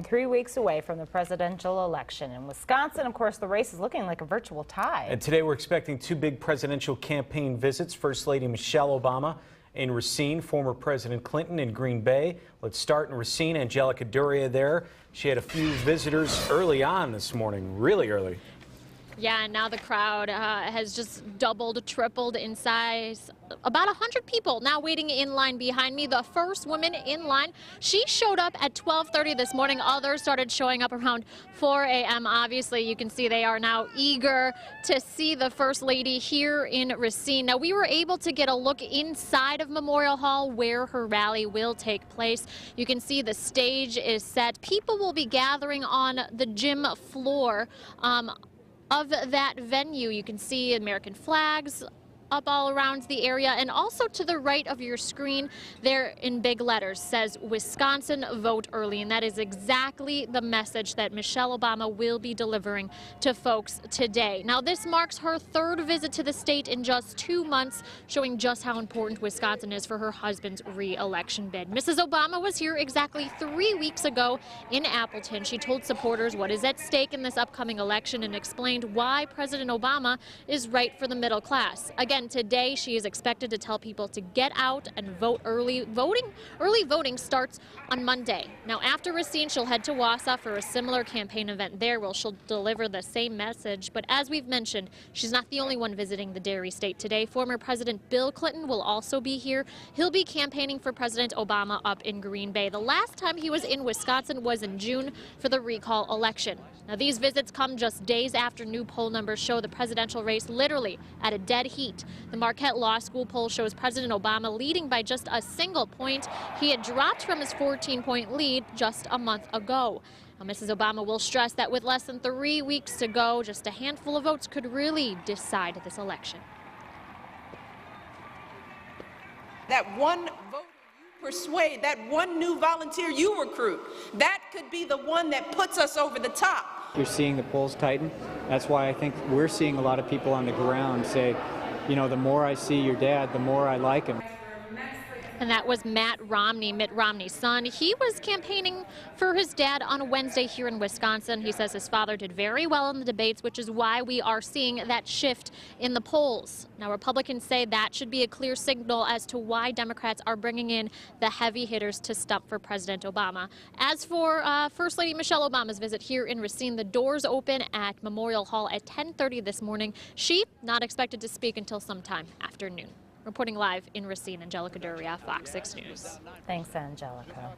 3 weeks away from the presidential election. In Wisconsin, of course, the race is looking like a virtual tie. And today we're expecting two big presidential campaign visits. First Lady Michelle Obama in Racine, former President Clinton in Green Bay. Let's start in Racine. Angelica Duria there. She had a few visitors early on this morning, really early. Yeah, and now the crowd has just doubled, tripled in size. About 100 people now waiting in line behind me. The first woman in line, she showed up at 12:30 this morning. Others started showing up around 4 a.m. Obviously, you can see they are now eager to see the First Lady here in Racine. Now, we were able to get a look inside of Memorial Hall where her rally will take place. You can see the stage is set. People will be gathering on the gym floor of that venue. You can see American flags up all around the area, and also to the right of your screen there in big letters says Wisconsin vote early, and that is exactly the message that Michelle Obama will be delivering to folks today. Now, this marks her third visit to the state in just 2 months, showing just how important Wisconsin is for her husband's re-election bid. Mrs. Obama was here exactly 3 weeks ago in Appleton. She told supporters what is at stake in this upcoming election and explained why President Obama is right for the middle class. Again, today she is expected to tell people to get out and vote early. Early voting starts on Monday. Now, after Racine, she'll head to Wausau for a similar campaign event there where she'll deliver the same message. But as we've mentioned, she's not the only one visiting the Dairy State today. Former President Bill Clinton will also be here. He'll be campaigning for President Obama up in Green Bay. The last time he was in Wisconsin was in June for the recall election. Now, these visits come just days after new poll numbers show the presidential race literally at a dead heat. The Marquette Law School poll shows President Obama leading by just a single point. He had dropped from his 14-point lead just a month ago. Now, Mrs. Obama will stress that with less than 3 weeks to go, just a handful of votes could really decide this election. That one voter you persuade, that one new volunteer you recruit, that could be the one that puts us over the top. You're seeing the polls tighten. That's why I think we're seeing a lot of people on the ground say, you know, the more I see your dad, the more I like him. And that was Matt Romney, Mitt Romney's son. He was campaigning for his dad on Wednesday here in Wisconsin. He says his father did very well in the debates, which is why we are seeing that shift in the polls. Now, Republicans say that should be a clear signal as to why Democrats are bringing in the heavy hitters to stump for President Obama. As for First Lady Michelle Obama's visit here in Racine, the doors open at Memorial Hall at 10:30 this morning. She not expected to speak until sometime after noon. Reporting live in Racine, Angelica Duria, Fox 6 News. Thanks, Angelica.